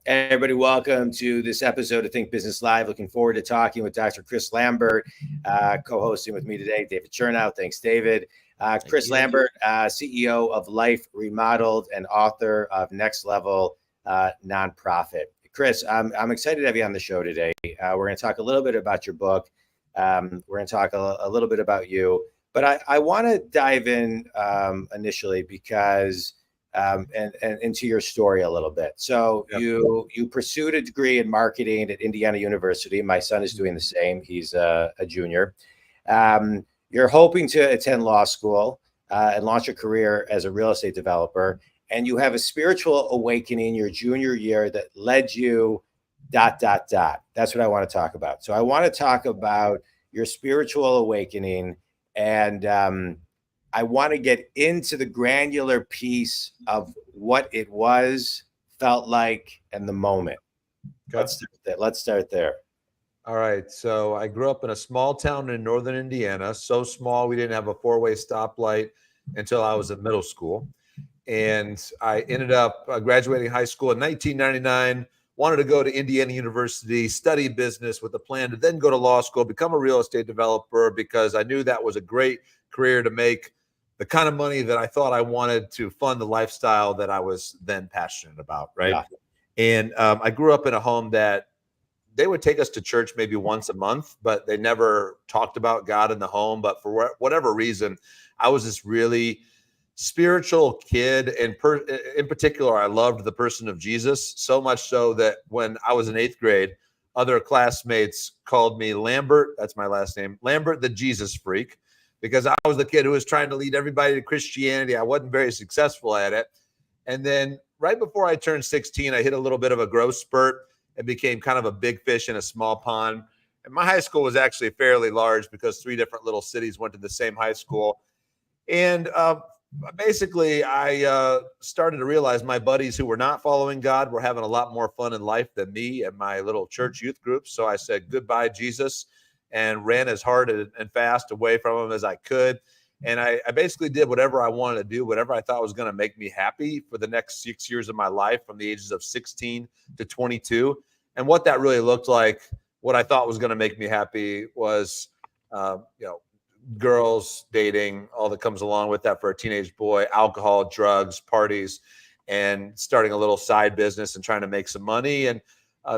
Everybody, welcome to this episode of Think Business Live. Looking forward to talking with Dr. Chris Lambert, co-hosting with me today, David Chernow. Thanks, David. Chris Lambert, CEO of Life Remodeled and author of Next Level Nonprofit. Chris, I'm excited to have you on the show today. We're going to talk a little bit about your book. We're going to talk a little bit about you, but I want to dive in initially because and into your story a little bit. So yep. You pursued a degree in marketing at Indiana University. My son is doing the same. He's a junior. You're hoping to attend law school and launch a career as a real estate developer. And you have a spiritual awakening your junior year that led you ... That's what I want to talk about. So I want to talk about your spiritual awakening, and I want to get into the granular piece of what it was, felt like, and the moment. Okay. Let's start there. All right. So I grew up in a small town in northern Indiana, so small we didn't have a four-way stoplight until I was in middle school. And I ended up graduating high school in 1999, wanted to go to Indiana University, study business with a plan to then go to law school, become a real estate developer, because I knew that was a great career to make the kind of money that I thought I wanted to fund the lifestyle that I was then passionate about, right? Yeah. And I grew up in a home that they would take us to church maybe once a month, but they never talked about God in the home. But for whatever reason, I was this really spiritual kid. And in particular, I loved the person of Jesus, so much so that when I was in 8th grade, other classmates called me Lambert. That's my last name, Lambert, the Jesus freak, because I was the kid who was trying to lead everybody to Christianity. I wasn't very successful at it. And then right before I turned 16, I hit a little bit of a growth spurt and became kind of a big fish in a small pond. And my high school was actually fairly large because 3 different little cities went to the same high school. And basically, I started to realize my buddies who were not following God were having a lot more fun in life than me and my little church youth group. So I said, goodbye, Jesus, and ran as hard and fast away from him as I could. And I basically did whatever I wanted to do, whatever I thought was going to make me happy for the next 6 years of my life, from the ages of 16 to 22. And what that really looked like, what I thought was going to make me happy was, girls, dating, all that comes along with that for a teenage boy, alcohol, drugs, parties, and starting a little side business and trying to make some money, and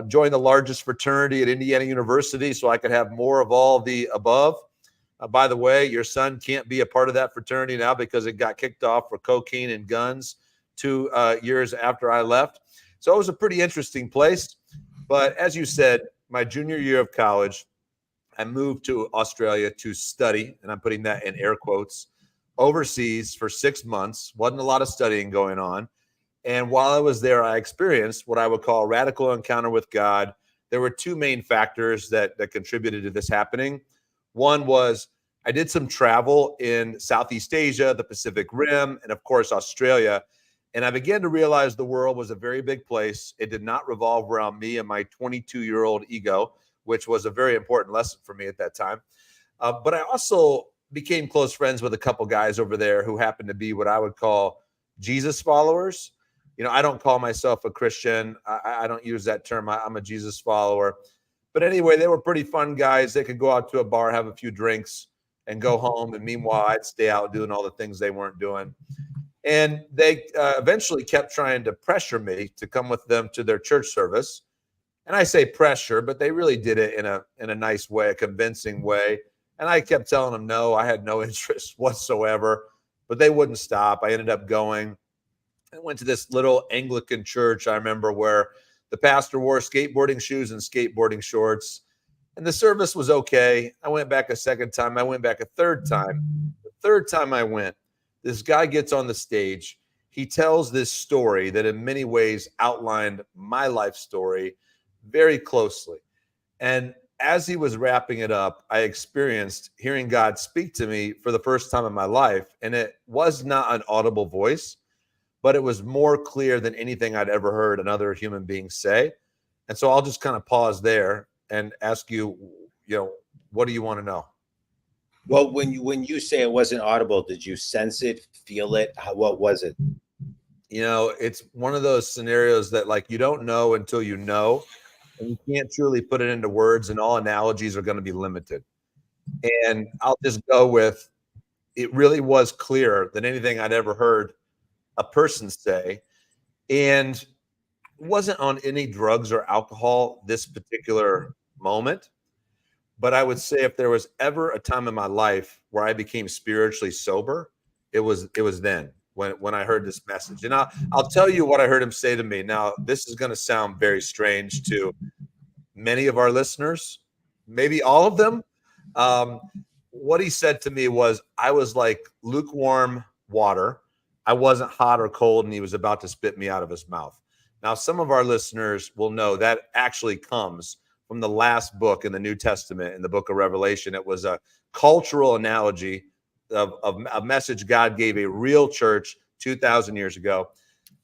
joined the largest fraternity at Indiana University so I could have more of all the above. By the way, your son can't be a part of that fraternity now because it got kicked off for cocaine and guns 2 years after I left. So it was a pretty interesting place. But as you said, my junior year of college, I moved to Australia to study, and I'm putting that in air quotes, overseas for 6 months. Wasn't a lot of studying going on. And while I was there, I experienced what I would call a radical encounter with God. There were 2 main factors that contributed to this happening. One was I did some travel in Southeast Asia, the Pacific Rim, and of course, Australia. And I began to realize the world was a very big place. It did not revolve around me and my 22-year-old ego, which was a very important lesson for me at that time. But I also became close friends with a couple guys over there who happened to be what I would call Jesus followers. You know, I don't call myself a Christian. I don't use that term. I'm a Jesus follower. But anyway, they were pretty fun guys. They could go out to a bar, have a few drinks, and go home. And meanwhile, I'd stay out doing all the things they weren't doing. And they eventually kept trying to pressure me to come with them to their church service. And I say pressure, but they really did it in a nice way, a convincing way. And I kept telling them no, I had no interest whatsoever, but they wouldn't stop. I ended up going. I went to this little Anglican church, I remember, where the pastor wore skateboarding shoes and skateboarding shorts. And the service was okay. I went back a second time. I went back a third time. The third time I went, this guy gets on the stage. He tells this story that in many ways outlined my life story very closely. And as he was wrapping it up, I experienced hearing God speak to me for the first time in my life. And it was not an audible voice, but it was more clear than anything I'd ever heard another human being say. And so I'll just kind of pause there and ask you, what do you want to know? Well, when you say it wasn't audible, did you sense it, feel it? What was it? You know, it's one of those scenarios that like you don't know until you know, and you can't truly put it into words, and all analogies are going to be limited. And I'll just go with, it really was clearer than anything I'd ever heard a person say. And it wasn't on any drugs or alcohol this particular moment. But I would say if there was ever a time in my life where I became spiritually sober, it was then when I heard this message. And I'll tell you what I heard him say to me. Now, this is going to sound very strange to many of our listeners, maybe all of them. Um, what he said to me was, I was like lukewarm water. I wasn't hot or cold, and he was about to spit me out of his mouth. Now, some of our listeners will know that actually comes from the last book in the New Testament, in the book of Revelation. It was a cultural analogy of a message God gave a real church 2,000 years ago.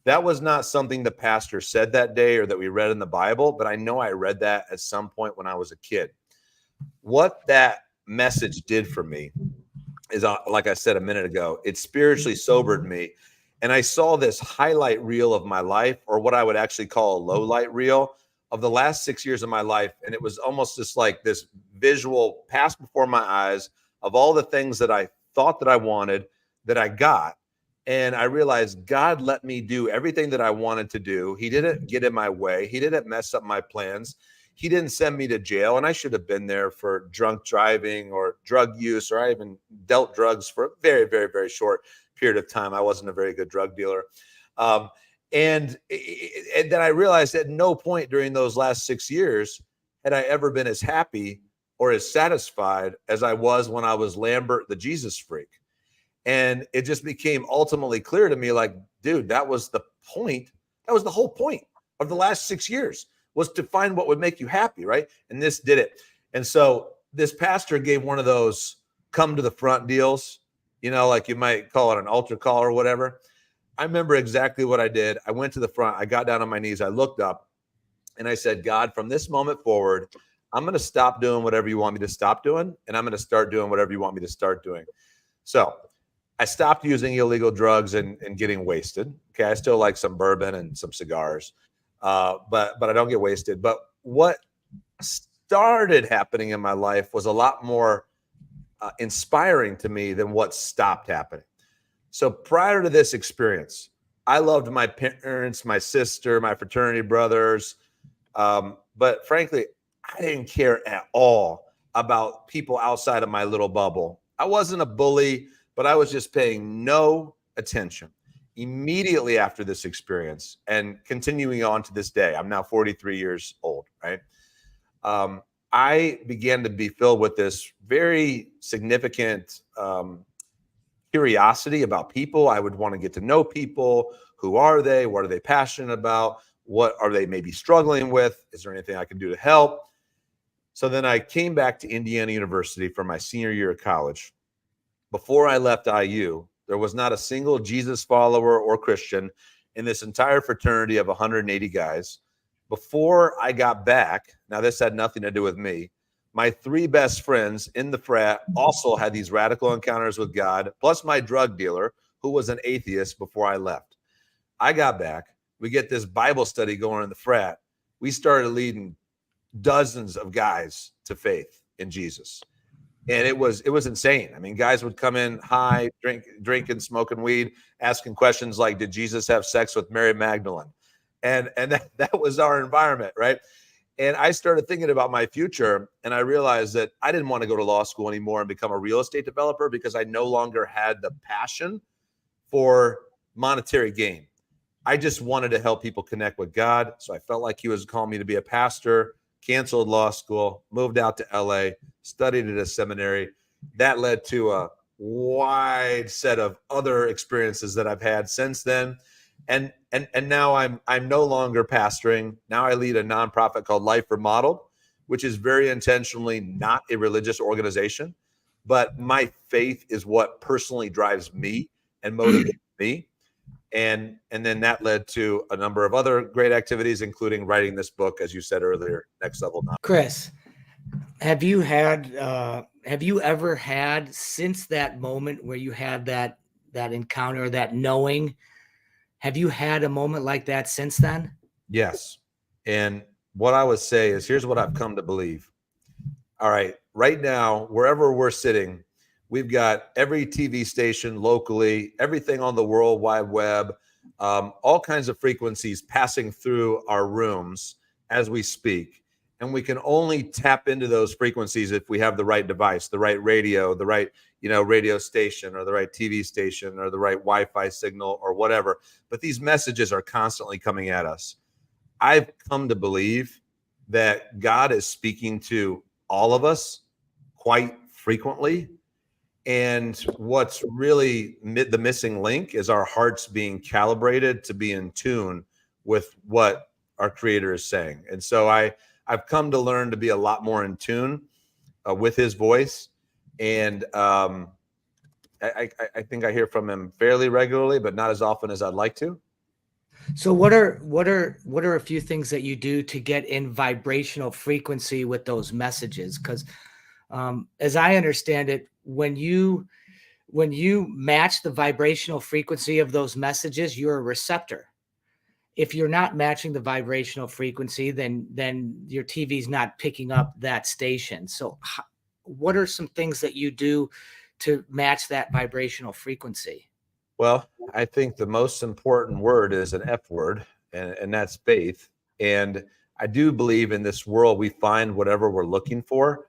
That was not something the pastor said that day or that we read in the Bible, but I know I read that at some point when I was a kid. What that message did for me is, like I said a minute ago, it spiritually sobered me. And I saw this highlight reel of my life, or what I would actually call a low light reel of the last 6 years of my life. And it was almost just like this visual passed before my eyes of all the things that I thought that I wanted, that I got. And I realized God let me do everything that I wanted to do. He didn't get in my way. He didn't mess up my plans. He didn't send me to jail. And I should have been there for drunk driving or drug use, or I even dealt drugs for a very, very, very short period of time. I wasn't a very good drug dealer. And then I realized at no point during those last 6 years had I ever been as happy or as satisfied as I was when I was Lambert, the Jesus freak. And it just became ultimately clear to me, like, dude, that was the point. That was the whole point of the last 6 years, was to find what would make you happy, right? And this did it. And so this pastor gave one of those come to the front deals, you know, like you might call it an altar call or whatever. I remember exactly what I did. I went to the front. I got down on my knees. I looked up and I said, God, from this moment forward, I'm going to stop doing whatever you want me to stop doing, and I'm going to start doing whatever you want me to start doing. So I stopped using illegal drugs and getting wasted. Okay. I still like some bourbon and some cigars, but I don't get wasted. But what started happening in my life was a lot more inspiring to me than what stopped happening. So prior to this experience, I loved my parents, my sister, my fraternity brothers. But frankly, I didn't care at all about people outside of my little bubble. I wasn't a bully, but I was just paying no attention. Immediately after this experience, and continuing on to this day, I'm now 43 years old, right? I began to be filled with this very significant curiosity about people. I would want to get to know people. Who are they? What are they passionate about? What are they maybe struggling with? Is there anything I can do to help? So then I came back to Indiana University for my senior year of college. Before I left IU, there was not a single Jesus follower or Christian in this entire fraternity of 180 guys. Before I got back, now this had nothing to do with me, my three best friends in the frat also had these radical encounters with God, plus my drug dealer, who was an atheist before I left. I got back. We get this Bible study going in the frat. We started leading dozens of guys to faith in Jesus. And it was insane. I mean, guys would come in high, drinking, smoking weed, asking questions like, did Jesus have sex with Mary Magdalene? And that was our environment, right? And I started thinking about my future, and I realized that I didn't want to go to law school anymore and become a real estate developer because I no longer had the passion for monetary gain. I just wanted to help people connect with God. So I felt like he was calling me to be a pastor, canceled law school, moved out to LA, studied at a seminary. That led to a wide set of other experiences that I've had since then. And now I'm no longer pastoring. Now I lead a nonprofit called Life Remodeled, which is very intentionally not a religious organization, but my faith is what personally drives me and motivates me. And then that led to a number of other great activities, including writing this book, as you said earlier, Next Level Now. Chris, have you ever had, since that moment where you had that encounter, that knowing, Have you had a moment like that since then? Yes. And what I would say is, here's what I've come to believe. All right, right now, wherever we're sitting, we've got every TV station locally, everything on the World Wide Web, all kinds of frequencies passing through our rooms as we speak. And we can only tap into those frequencies if we have the right device, the right radio, the right, radio station, or the right TV station, or the right Wi-Fi signal, or whatever. But these messages are constantly coming at us. I've come to believe that God is speaking to all of us quite frequently. And what's really the missing link is our hearts being calibrated to be in tune with what our Creator is saying. And so I've come to learn to be a lot more in tune with His voice. And I think I hear from Him fairly regularly, but not as often as I'd like to. So what are a few things that you do to get in vibrational frequency with those messages? Because as I understand it, when you match the vibrational frequency of those messages, you're a receptor. If you're not matching the vibrational frequency, then your TV's not picking up that station. So what are some things that you do to match that vibrational frequency? Well, I think the most important word is an F word, and that's faith. And I do believe in this world we find whatever we're looking for.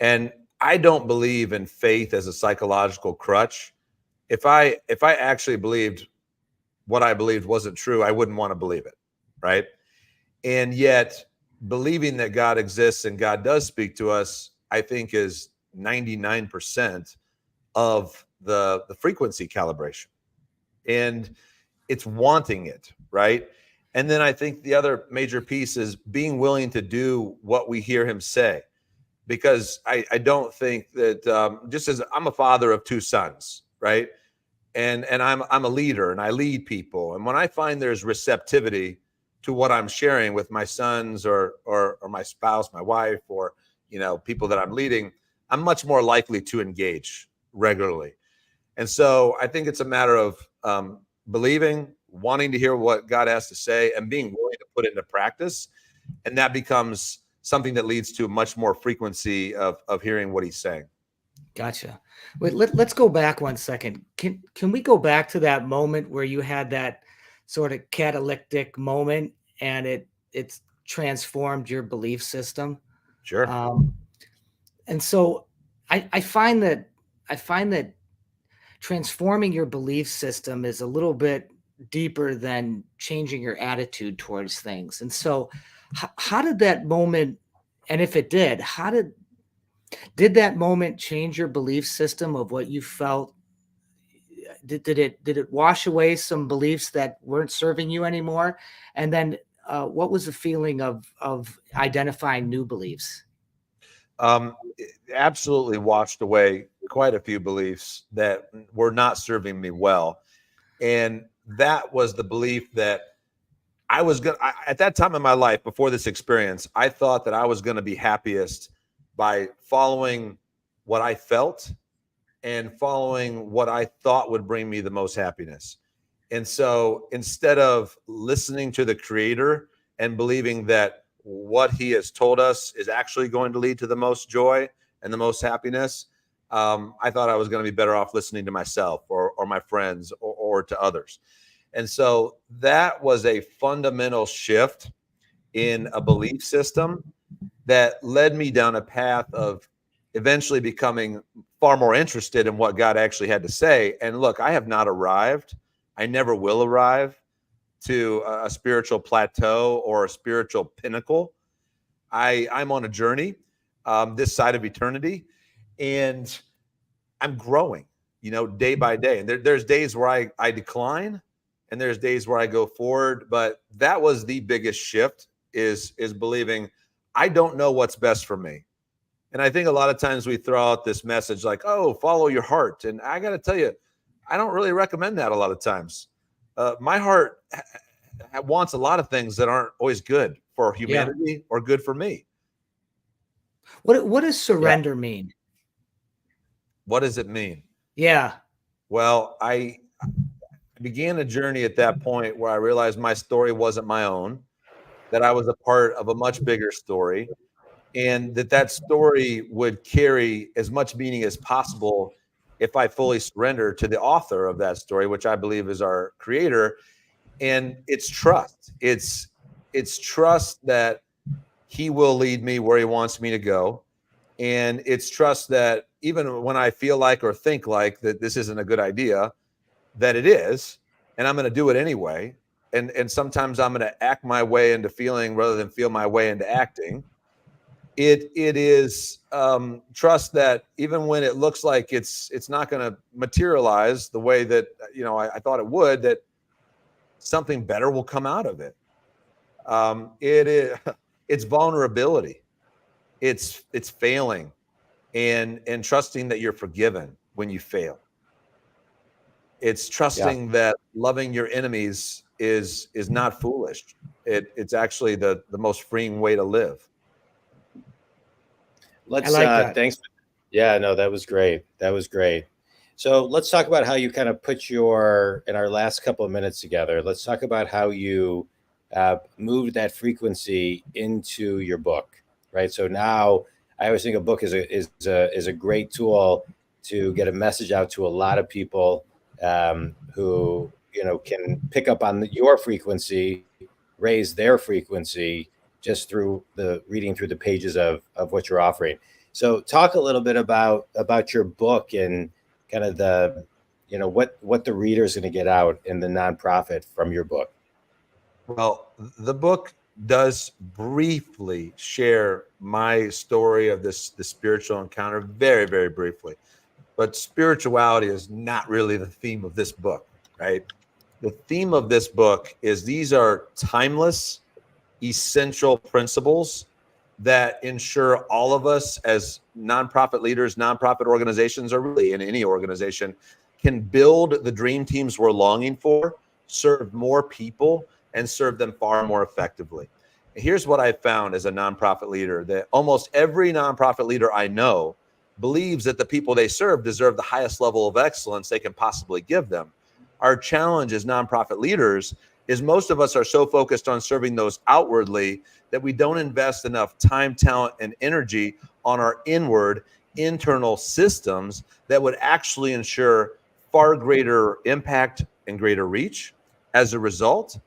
And I don't believe in faith as a psychological crutch. If I actually believed what I believed wasn't true, I wouldn't want to believe it, right? And yet, believing that God exists and God does speak to us, I think, is 99% of the frequency calibration. And it's wanting it, right? And then I think the other major piece is being willing to do what we hear Him say. Because I don't think that just as I'm a father of 2 sons, right? And I'm a leader and I lead people. And when I find there's receptivity to what I'm sharing with my sons or my spouse, my wife, or people that I'm leading, I'm much more likely to engage regularly. And so I think it's a matter of believing, wanting to hear what God has to say, and being willing to put it into practice. And that becomes something that leads to much more frequency of hearing what He's saying. Gotcha. Wait, let's go back one second. Can we go back to that moment where you had that sort of catalytic moment and it's transformed your belief system? Sure. And so I find that transforming your belief system is a little bit deeper than changing your attitude towards things. And so how did that moment, and if it did, did that moment change your belief system of what you felt? Did it wash away some beliefs that weren't serving you anymore? And then what was the feeling of identifying new beliefs? It absolutely washed away quite a few beliefs that were not serving me well. And that was the belief that I was going to, at that time in my life, before this experience, I thought that I was going to be happiest by following what I felt and following what I thought would bring me the most happiness. And so instead of listening to the Creator and believing that what He has told us is actually going to lead to the most joy and the most happiness, I thought I was going to be better off listening to myself or my friends or to others. And so that was a fundamental shift in a belief system that led me down a path of eventually becoming far more interested in what God actually had to say. And look, I have not arrived. I never will arrive to a spiritual plateau or a spiritual pinnacle. I'm on a journey this side of eternity, and I'm growing, day by day. And there's days where I decline, and there's days where I go forward. But that was the biggest shift, is believing I don't know what's best for me. And I think a lot of times we throw out this message like, oh, follow your heart. And I got to tell you, I don't really recommend that a lot of times. My heart wants a lot of things that aren't always good for humanity or good for me. What does surrender mean? What does it mean? Yeah. Well, I began a journey at that point where I realized my story wasn't my own, that I was a part of a much bigger story, and that story would carry as much meaning as possible if I fully surrender to the author of that story, which I believe is our creator. And it's trust. It's trust that he will lead me where he wants me to go. And it's trust that even when I feel like or think like that this isn't a good idea, that it is, and I'm going to do it anyway. And sometimes I'm going to act my way into feeling rather than feel my way into acting. It is trust that even when it looks like it's not going to materialize the way that I thought it would, that something better will come out of it. It's vulnerability. It's failing, and trusting that you're forgiven when you fail. It's trusting that loving your enemies is not foolish. It's actually the most freeing way to live. Let's thanks. Yeah, no, that was great. That was great. So let's talk about how you kind of put in our last couple of minutes together. Let's talk about how you moved that frequency into your book, right? So now I always think a book is a great tool to get a message out to a lot of people who can pick up on your frequency, raise their frequency just through reading through the pages of what you're offering. So talk a little bit about your book and kind of what the reader is going to get out in the nonprofit from your book. Well, the book does briefly share my story of the spiritual encounter, very, very briefly. But spirituality is not really the theme of this book, right? The theme of this book is these are timeless, essential principles that ensure all of us as nonprofit leaders, nonprofit organizations, or really in any organization, can build the dream teams we're longing for, serve more people, and serve them far more effectively. Here's what I found as a nonprofit leader, that almost every nonprofit leader I know believes that the people they serve deserve the highest level of excellence they can possibly give them. Our challenge as nonprofit leaders is most of us are so focused on serving those outwardly that we don't invest enough time, talent, and energy on our internal systems that would actually ensure far greater impact and greater reach. As a result,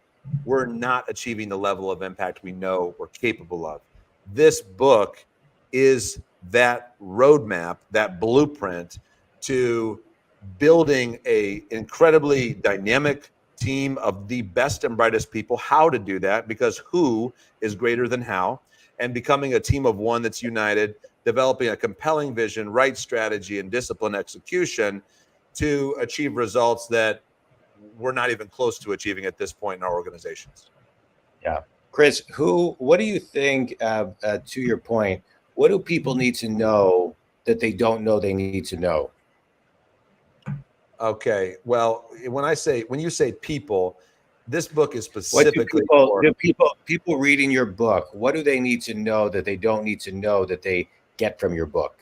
we're not achieving the level of impact we know we're capable of. This book is that roadmap, that blueprint to building a incredibly dynamic team of the best and brightest people, how to do that, because who is greater than how, and becoming a team of one that's united, developing a compelling vision, right strategy, and disciplined execution to achieve results that we're not even close to achieving at this point in our organizations. Yeah. Chris, what do you think, to your point, what do people need to know that they don't know they need to know? Okay. Well, when you say people, this book is specifically people reading your book, what do they need to know that they don't need to know that they get from your book?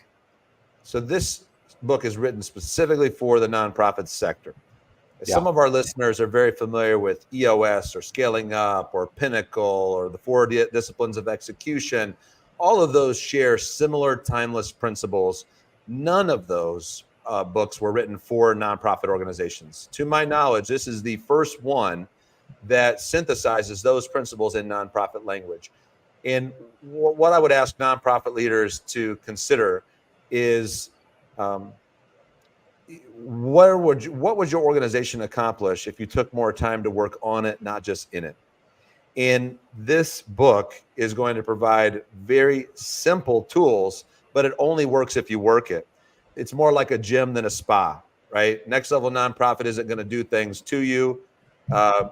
So this book is written specifically for the nonprofit sector. Some of our listeners are very familiar with EOS or Scaling Up or Pinnacle or the 4 disciplines of execution. All of those share similar timeless principles. None of those books were written for nonprofit organizations. To my knowledge, this is the first one that synthesizes those principles in nonprofit language. And what I would ask nonprofit leaders to consider is what would your organization accomplish if you took more time to work on it, not just in it? And this book is going to provide very simple tools, but it only works if you work it. It's more like a gym than a spa, right? Next Level Nonprofit isn't going to do things to you.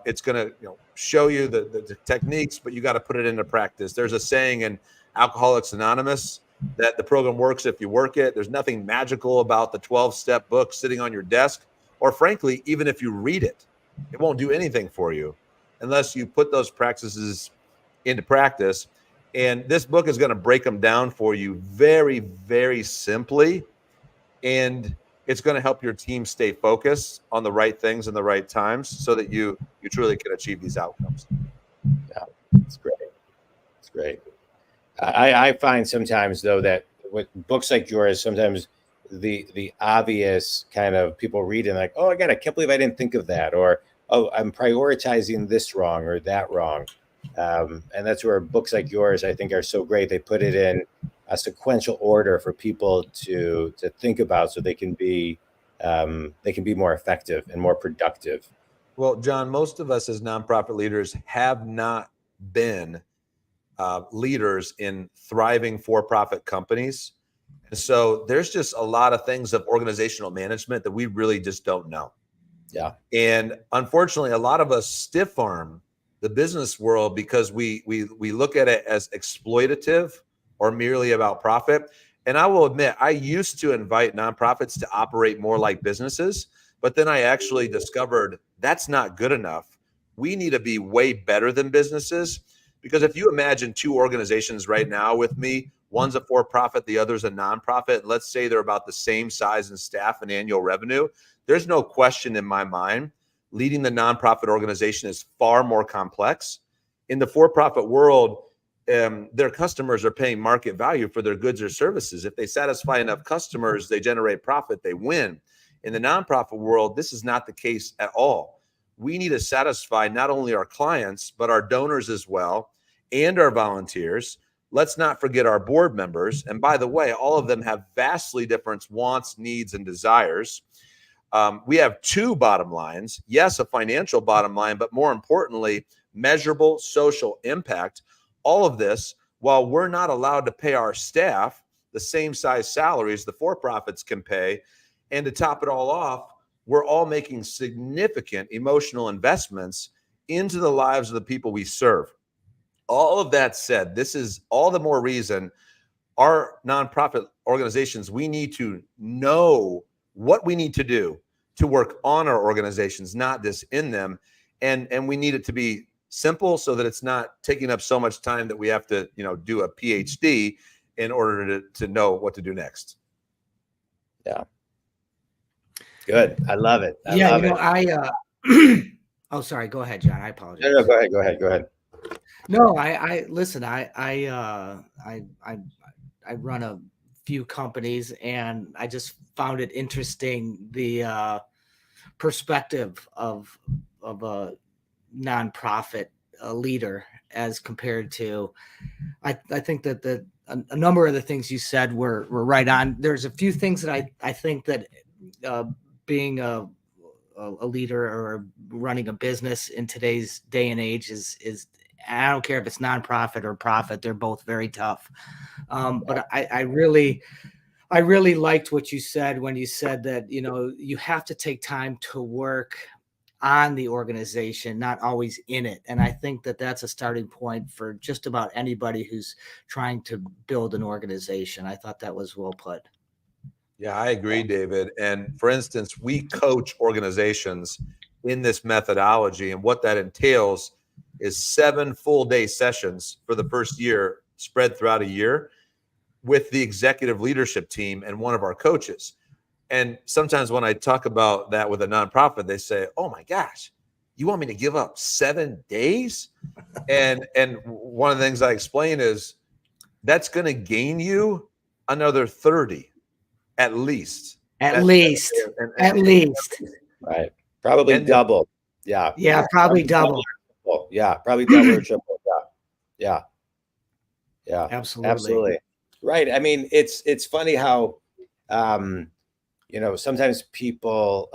It's going to show you the techniques, but you got to put it into practice. There's a saying in Alcoholics Anonymous that the program works if you work it. There's nothing magical about the 12-step book sitting on your desk, or frankly, even if you read it, it won't do anything for you unless you put those practices into practice. And this book is going to break them down for you very, very simply. And it's going to help your team stay focused on the right things in the right times so that you truly can achieve these outcomes. Yeah, it's great. It's great. I find sometimes though that with books like yours, sometimes the obvious kind of people read and like, oh, I can't believe I didn't think of that, or oh, I'm prioritizing this wrong or that wrong. And that's where books like yours, I think, are so great. They put it in a sequential order for people to think about, so they can be more effective and more productive. Well, Jon, most of us as nonprofit leaders have not been leaders in thriving for-profit companies. And so there's just a lot of things of organizational management that we really just don't know. Yeah. And unfortunately, a lot of us stiff arm the business world because we look at it as exploitative or merely about profit. And I will admit, I used to invite nonprofits to operate more like businesses, but then I actually discovered that's not good enough. We need to be way better than businesses, because if you imagine two organizations right now with me, one's a for-profit, the other's a nonprofit, and let's say they're about the same size in staff and annual revenue, there's no question in my mind, leading the nonprofit organization is far more complex. In the for-profit world, their customers are paying market value for their goods or services. If they satisfy enough customers, they generate profit, they win. In the nonprofit world, this is not the case at all. We need to satisfy not only our clients, but our donors as well, and our volunteers. Let's not forget our board members. And by the way, all of them have vastly different wants, needs, and desires. We have two bottom lines. Yes, a financial bottom line, but more importantly, measurable social impact. All of this, while we're not allowed to pay our staff the same size salaries the for-profits can pay. And to top it all off, we're all making significant emotional investments into the lives of the people we serve. All of that said, this is all the more reason our nonprofit organizations, we need to know what we need to do to work on our organizations, not just in them. And we need it to be simple so that it's not taking up so much time that we have to, do a PhD in order to know what to do next. Yeah. Good. I love it. Oh, sorry. Go ahead, Jon. I apologize. No, go ahead. No, I listen, I run a few companies, and I just found it interesting, the perspective of a nonprofit leader as compared to, I think that a number of the things you said were right on. There's a few things that I think that being a leader or running a business in today's day and age is I don't care if it's nonprofit or profit, they're both very tough. But I really liked what you said when you said that, you have to take time to work on the organization, not always in it. And I think that that's a starting point for just about anybody who's trying to build an organization. I thought that was well put. Yeah, I agree, David. And for instance, we coach organizations in this methodology, and what that entails is 7 full-day sessions for the first year, spread throughout a year, with the executive leadership team and one of our coaches. And sometimes when I talk about that with a nonprofit, they say, "Oh my gosh, you want me to give up 7 days?" And one of the things I explain is that's going to gain you another 30 at least. At least. Right. Probably double. Yeah. Yeah, probably double. Yeah, probably double or triple. Yeah. Absolutely. Right. I mean, it's funny how sometimes people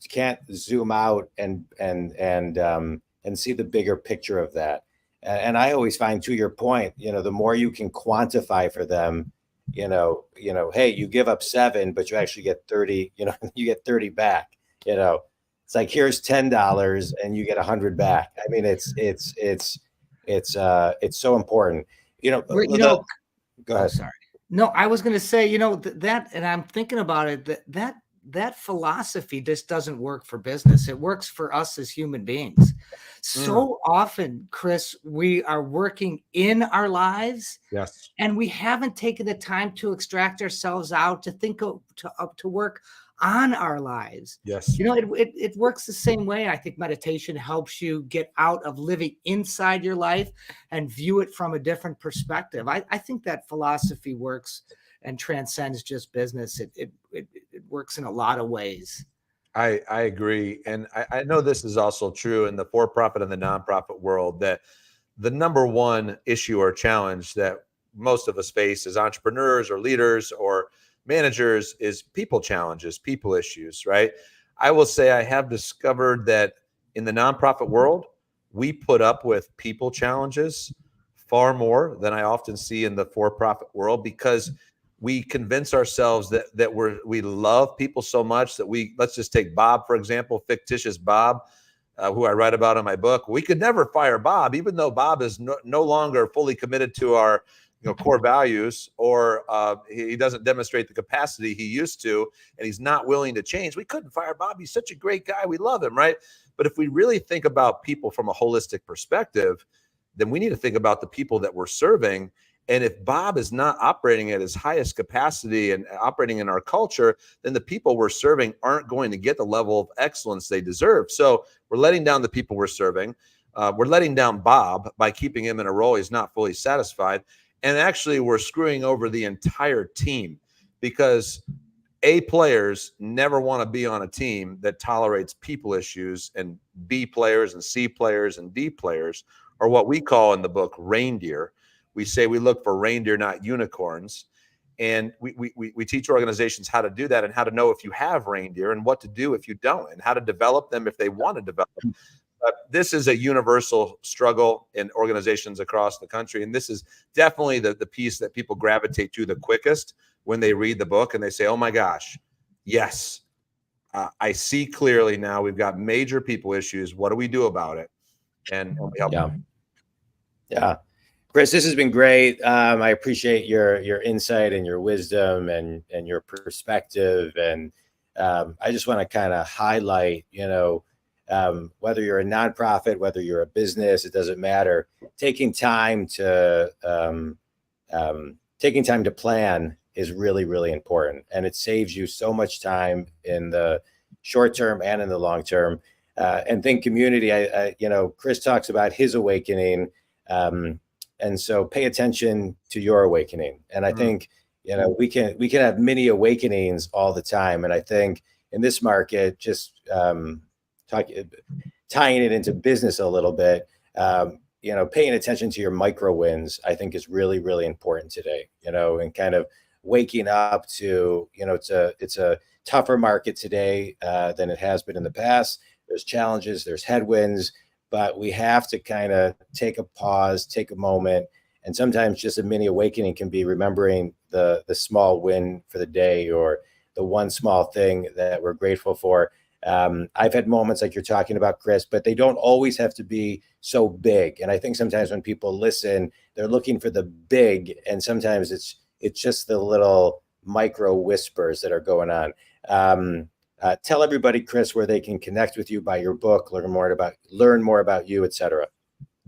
can't zoom out and see the bigger picture of that. And I always find, to your point, the more you can quantify for them, hey, you give up 7, but you actually get 30, you get 30 back, it's like, here's $10 and you get 100 back. I mean, it's so important, go ahead. Sorry. No, I was going to say, that, and I'm thinking about it, that that philosophy just doesn't work for business. It works for us as human beings. So often, Chris, we are working in our lives. Yes. And we haven't taken the time to extract ourselves out to think of, to work on our lives. Yes. You know, it works the same way. I think meditation helps you get out of living inside your life and view it from a different perspective. I think that philosophy works and transcends just business. It works in a lot of ways. I agree. And I know this is also true in the for-profit and the nonprofit world, that the number one issue or challenge that most of us face as entrepreneurs or leaders or managers is people challenges, people issues, right? I will say I have discovered that in the nonprofit world, we put up with people challenges far more than I often see in the for-profit world, because we convince ourselves that we love people so much that let's just take Bob, for example, fictitious Bob, who I write about in my book. We could never fire Bob, even though Bob is no longer fully committed to our core values, or he doesn't demonstrate the capacity he used to, and he's not willing to change. We couldn't fire Bob. He's such a great guy. We love him, right? But if we really think about people from a holistic perspective, then we need to think about the people that we're serving. And if Bob is not operating at his highest capacity and operating in our culture, then the people we're serving aren't going to get the level of excellence they deserve. So we're letting down the people we're serving. We're letting down Bob by keeping him in a role he's not fully satisfied. And actually, we're screwing over the entire team, because A players never want to be on a team that tolerates people issues, and B players and C players and D players are what we call in the book reindeer. We say we look for reindeer, not unicorns. And we teach organizations how to do that, and how to know if you have reindeer and what to do if you don't, and how to develop them if they want to develop. This is a universal struggle in organizations across the country. And this is definitely the piece that people gravitate to the quickest when they read the book and they say, oh my gosh, yes, I see clearly now we've got major people issues. What do we do about it? And we help them. Yeah. Chris, this has been great. I appreciate your insight and your wisdom and your perspective. And I just want to kind of highlight, whether you're a nonprofit, whether you're a business, it doesn't matter. Taking time to plan is really, really important, and it saves you so much time in the short term and in the long term. And Think Community, Chris talks about his awakening, and so pay attention to your awakening. And I think we can have many awakenings all the time, and I think in this market, just tying it into business a little bit, paying attention to your micro wins, I think is really, really important today, and kind of waking up to, it's a tougher market today than it has been in the past. There's challenges, there's headwinds, but we have to kind of take a pause, take a moment. And sometimes just a mini awakening can be remembering the small win for the day, or the one small thing that we're grateful for. I've had moments like you're talking about, Chris, but they don't always have to be so big. And I think sometimes when people listen, they're looking for the big, and sometimes it's just the little micro whispers that are going on. Tell everybody, Chris, where they can connect with you, buy your book, learn more about you, etc.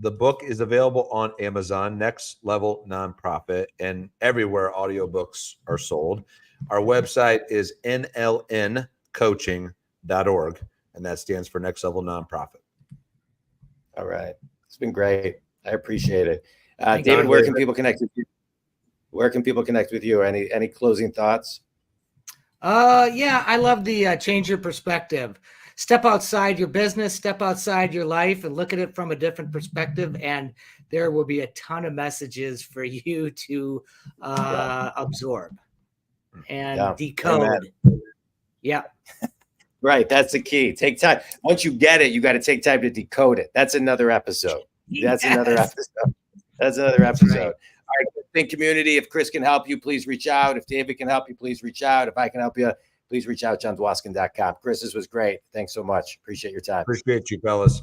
The book is available on Amazon, Next Level Nonprofit, and everywhere audiobooks are sold. Our website is nlncoaching.org, and that stands for Next Level Nonprofit. All right. It's been great. I appreciate it. David, where can people connect with you? Where can people connect with you? Any closing thoughts? Yeah, I love the change your perspective. Step outside your business, step outside your life, and look at it from a different perspective. And there will be a ton of messages for you to absorb and decode. Amen. Yeah. Right. That's the key. Take time. Once you get it, you got to take time to decode it. That's another episode. That's another episode. Right. All right, Think Community, if Chris can help you, please reach out. If David can help you, please reach out. If I can help you, please reach out, JonDwoskin.com. Chris, this was great. Thanks so much. Appreciate your time. Appreciate you, fellas.